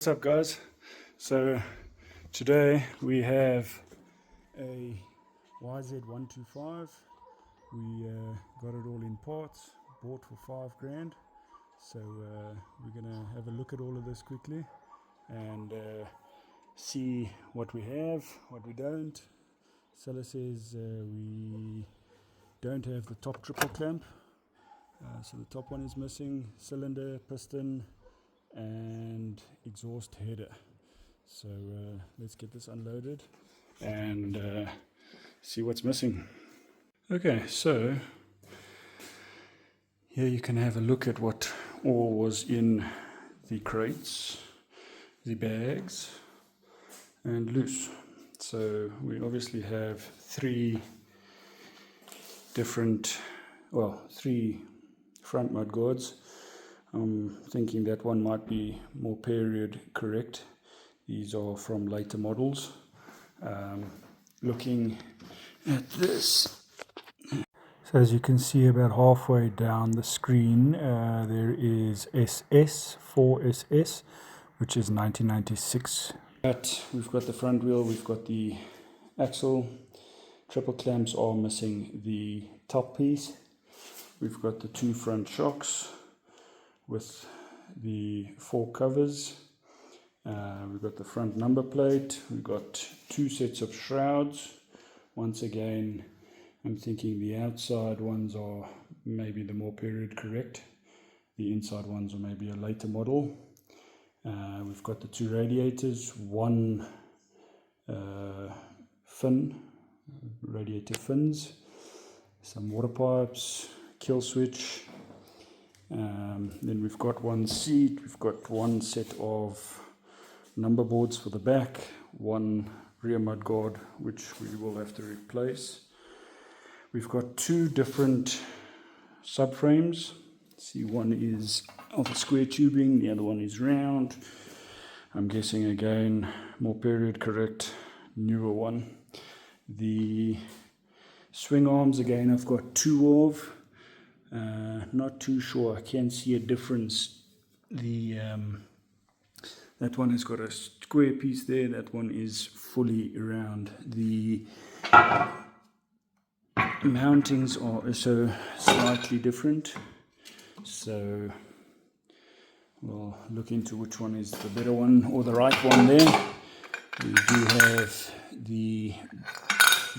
What's up, guys? So today we have a YZ125. We got it all in parts, bought for £5 grand. So we're gonna have a look at all of this quickly and see what we have, what we don't. Seller says we don't have the top triple clamp, so the top one is missing, cylinder, piston and exhaust header. So let's get this unloaded and see what's missing. Okay, so here you can have a look at what all was in the crates, the bags and loose. So we obviously have three front mud guards. I'm thinking that one might be more period correct. These are from later models. Looking at this, so as you can see about halfway down the screen, there is SS, 4SS, which is 1996. But we've got the front wheel, we've got the axle. Triple clamps are missing the top piece. We've got the two front shocks with the four covers. We've got the front number plate. We've got two sets of shrouds. Once again, I'm thinking the outside ones are maybe the more period correct. The inside ones are maybe a later model. We've got the two radiators, one fin, radiator fins, some water pipes, kill switch. Then we've got one seat, we've got one set of number boards for the back, one rear mud guard which we will have to replace. We've got two different subframes. See, one is of a square tubing, the other one is round. I'm guessing again more period correct, newer one. The swing arms again I've got two of. Not too sure, I can see a difference. That one has got a square piece there, that one is fully round. The mountings are also slightly different, so we'll look into which one is the better one or the right one there. We do have the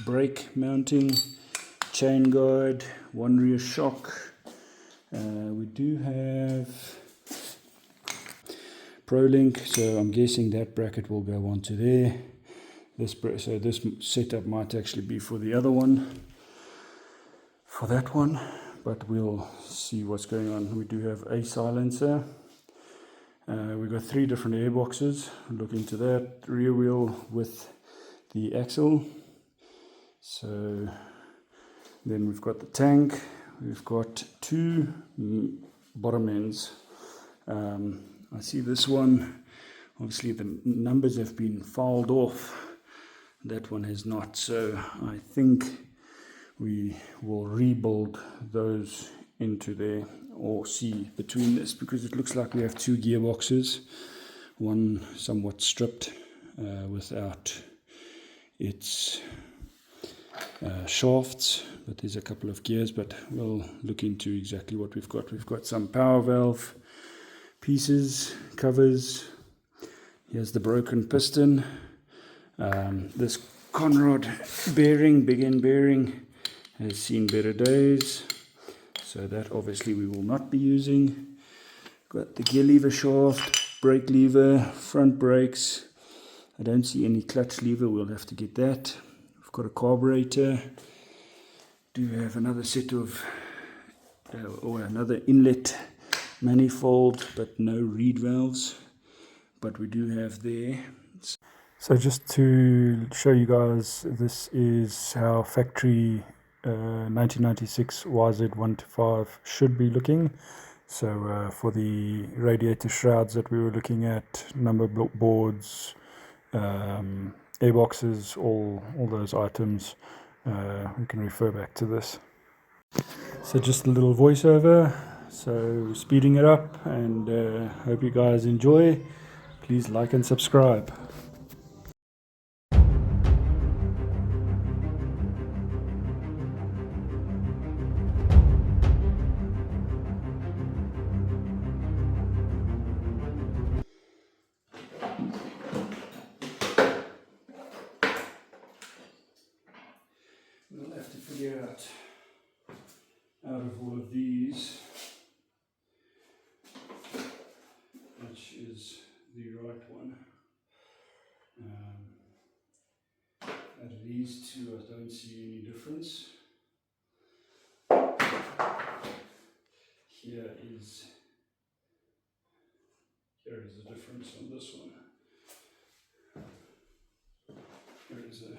brake mounting, chain guide, one rear shock. We do have ProLink, so I'm guessing that bracket will go onto there. So this setup might actually be for the other one, for that one, but we'll see what's going on. We do have a silencer. We've got three different airboxes. Look into that. Rear wheel with the axle. So then we've got the tank. We've got two bottom ends. I see this one, obviously the numbers have been filed off. That one has not. So I think we will rebuild those into there, or see between this, because it looks like we have two gearboxes. One somewhat stripped without its shafts, but there's a couple of gears, but we'll look into exactly what we've got. We've got some power valve pieces, covers. Here's the broken piston. This Conrod bearing, big end bearing, has seen better days, so that obviously we will not be using. Got the gear lever shaft, brake lever, front brakes. I don't see any clutch lever, we'll have to get that. We've got a carburetor. Do have another set of or another inlet manifold, but no reed valves, but we do have there. So just to show you guys, this is how factory 1996 YZ125 should be looking. So for the radiator shrouds that we were looking at, number boards, airboxes, all those items, we can refer back to this. So just a little voiceover, so speeding it up, and hope you guys enjoy. Please like and subscribe. We'll have to figure out of all of these which is the right one. Out of these two, I don't see any difference. Here is a difference on this one. Here is a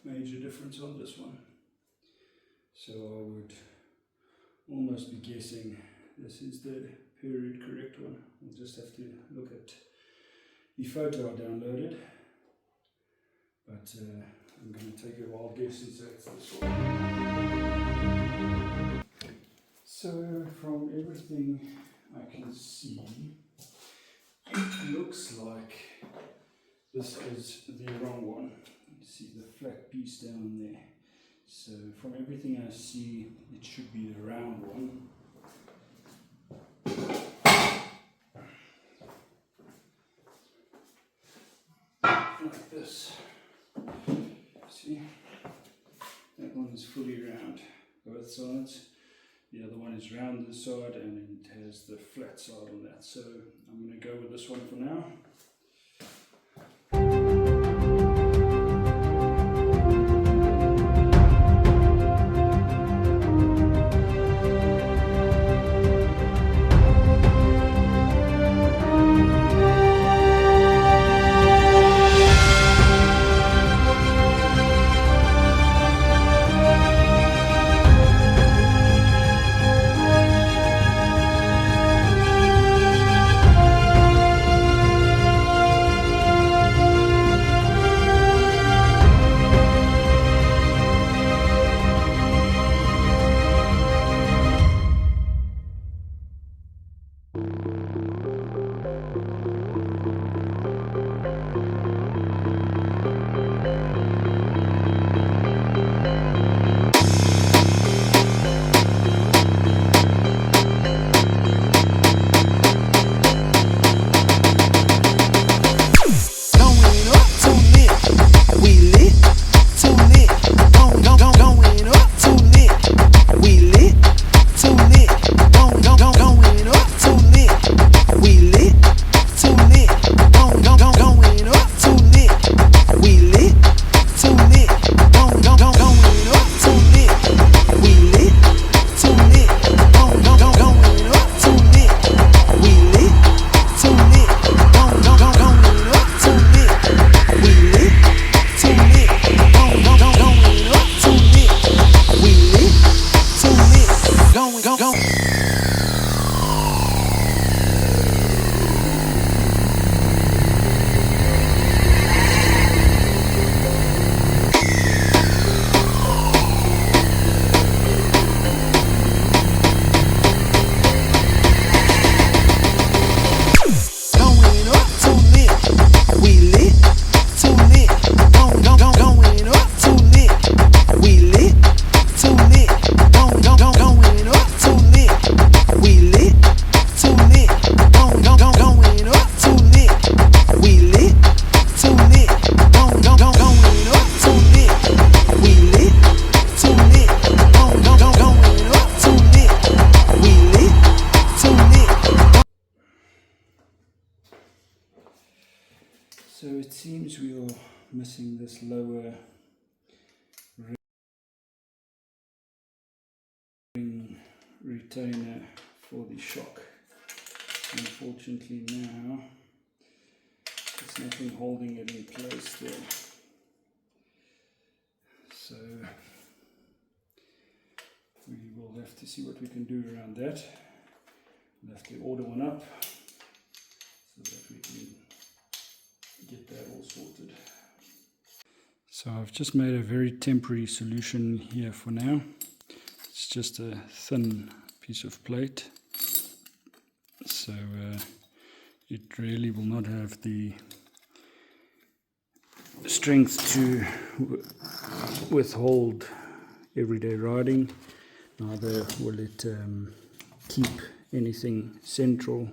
major difference on this one. So I would almost be guessing this is the period correct one. We'll just have to look at the photo I downloaded. But I'm going to take a wild guess and say it's this one. So from everything I can see, it looks like this is the wrong one. You see the flat piece down there. So from everything I see, it should be the round one. Like this. See? That one is fully round, both sides. The other one is round this side and it has the flat side on that. So I'm going to go with this one for now. So it seems we are missing this lower ring retainer for the shock. Unfortunately now there's nothing holding it in place there. So we will have to see what we can do around that. We'll have to order one up so that we can get that all sorted. So I've just made a very temporary solution here for now. It's just a thin piece of plate. So it really will not have the strength to withhold everyday riding, neither will it keep anything central.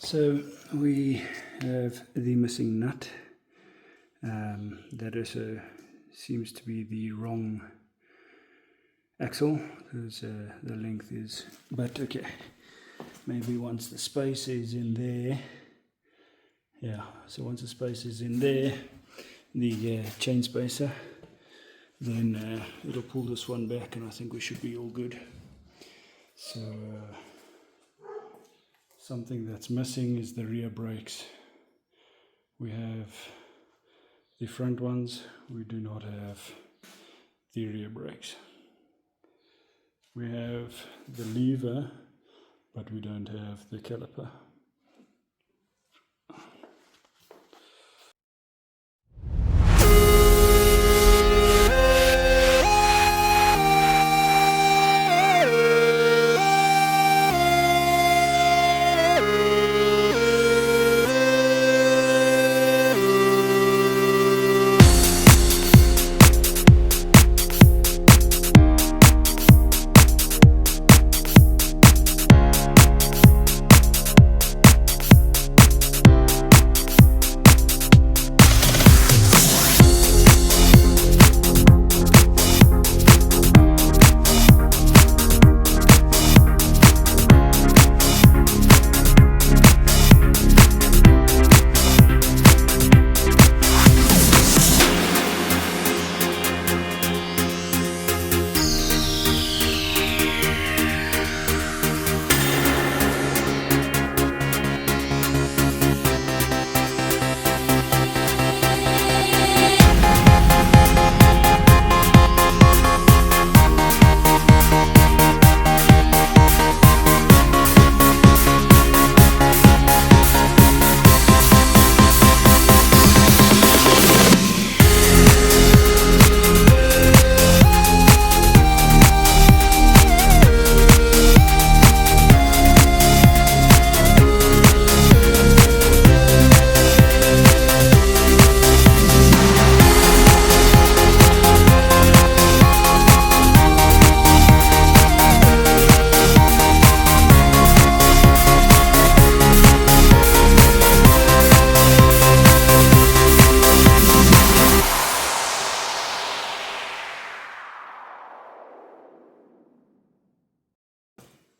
So we have the missing nut. That also seems to be the wrong axle, because the length is, but okay, maybe once the spacer is in there, yeah, so once the spacer is in there, the chain spacer, then it'll pull this one back and I think we should be all good. So something that's missing is the rear brakes. We have the front ones, we do not have the rear brakes. We have the lever, but we don't have the caliper.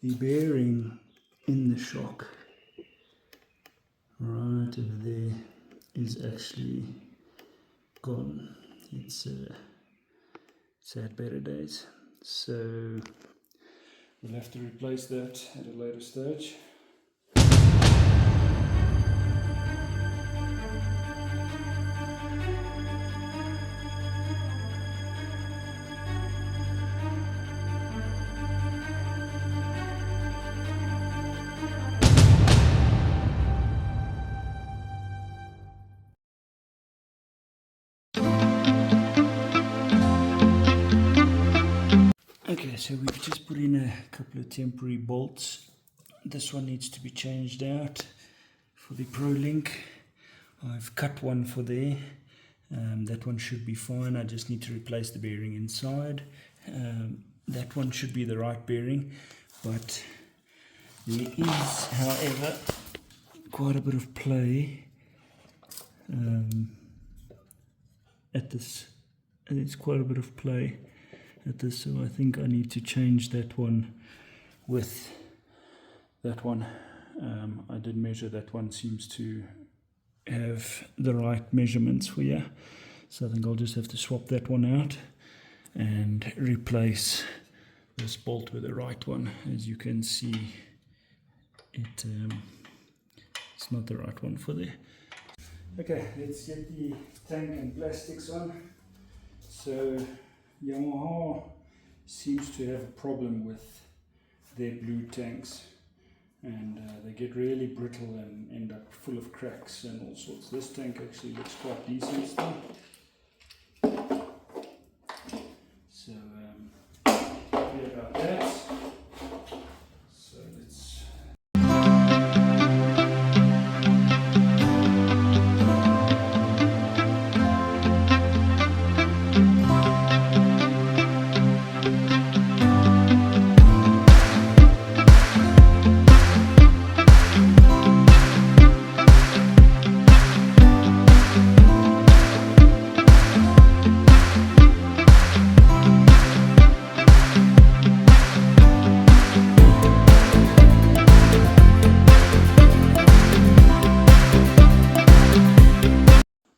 The bearing in the shock right over there is actually gone. It's had better days, so we'll have to replace that at a later stage. so we've just put in a couple of temporary bolts. This one needs to be changed out for the Pro Link. I've cut one for there. That one should be fine. I just need to replace the bearing inside. That one should be the right bearing, but there is, however, quite a bit of play at this. There's quite a bit of play at this, so I think I need to change that one with that one. I did measure that one, seems to have the right measurements for you, so I think I'll just have to swap that one out and replace this bolt with the right one. As you can see, it's not the right one for there. Okay, let's get the tank and plastics on. So Yamaha seems to have a problem with their blue tanks, and they get really brittle and end up full of cracks and all sorts. This tank actually looks quite decent still. So happy about that. So let's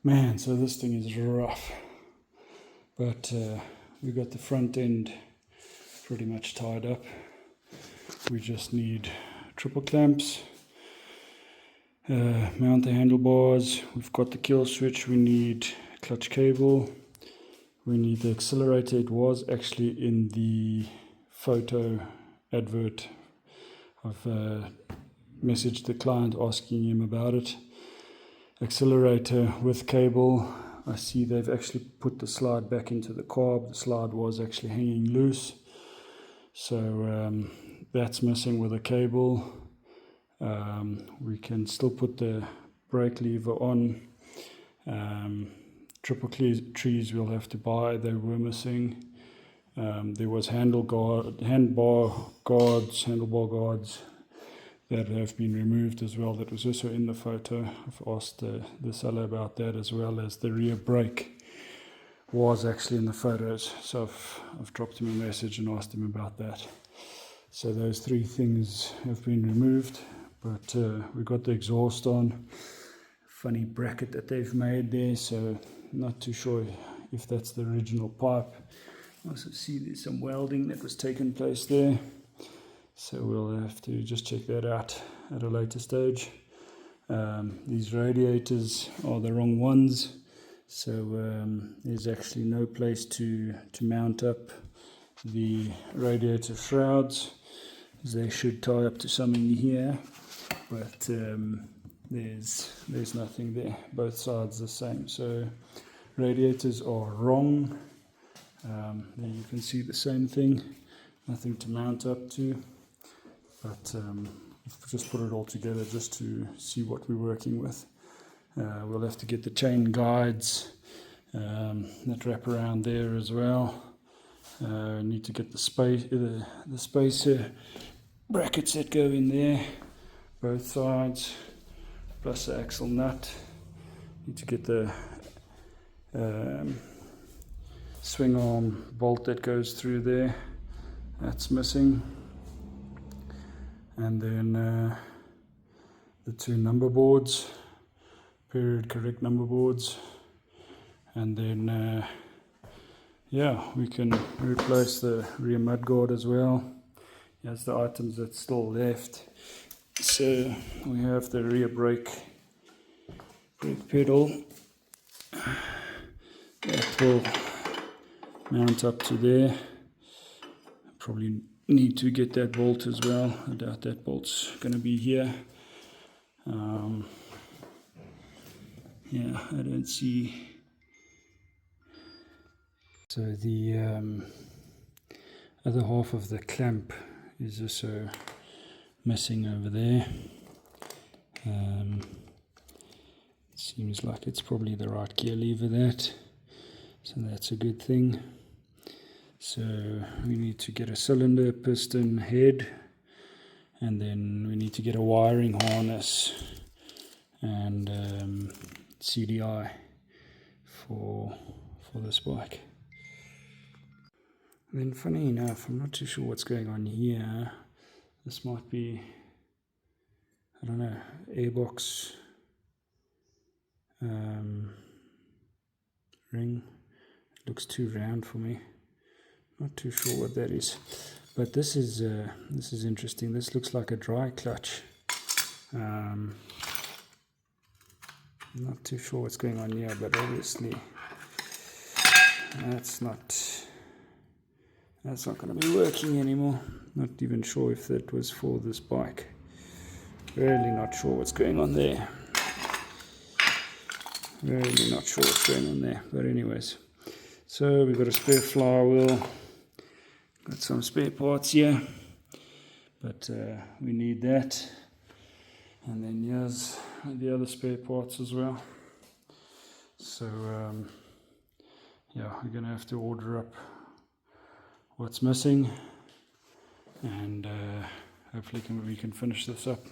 Man, so this thing is rough, but we got the front end pretty much tied up. We just need triple clamps, mount the handlebars. We've got the kill switch. We need clutch cable. We need the accelerator. It was actually in the photo advert. I've messaged the client asking him about it. Accelerator with cable. I see they've actually put the slide back into the carb. The slide was actually hanging loose, so that's missing with a cable. We can still put the brake lever on. Triple trees we'll have to buy. They were missing. There was handlebar guards that have been removed as well. That was also in the photo. I've asked the seller about that, as well as the rear brake was actually in the photos. So I've dropped him a message and asked him about that. So those three things have been removed, but we got the exhaust on. Funny bracket that they've made there, so not too sure if that's the original pipe. I also see there's some welding that was taking place there. So we'll have to just check that out at a later stage. These radiators are the wrong ones, so there's actually no place to mount up the radiator shrouds. They should tie up to something here, but there's nothing there. Both sides the same, so radiators are wrong. There you can see the same thing, nothing to mount up to. But just put it all together just to see what we're working with. We'll have to get the chain guides that wrap around there as well. Need to get the spacer brackets that go in there, both sides, plus the axle nut. Need to get the swing arm bolt that goes through there. That's missing. And then the two number boards, period correct number boards, and then yeah, we can replace the rear mudguard as well. That's the items that's still left. So we have the rear brake pedal that will mount up to there. Probably need to get that bolt as well. I doubt that bolt's going to be here. Yeah, I don't see. So the other half of the clamp is also missing over there. Seems like it's probably the right gear lever, that, so that's a good thing. So we need to get a cylinder, piston, head, and then we need to get a wiring harness and CDI for this bike. And then funny enough, I'm not too sure what's going on here. This might be, I don't know, airbox ring. It looks too round for me. Not too sure what that is, but this is interesting. This looks like a dry clutch. Not too sure what's going on here, but obviously that's not going to be working anymore. Not even sure if that was for this bike. Really not sure what's going on there. Really not sure what's going on there. But anyways, so we've got a spare flywheel. Got some spare parts here, but we need that. And then here's the other spare parts as well. So yeah, we're going to have to order up what's missing, and hopefully we can finish this up.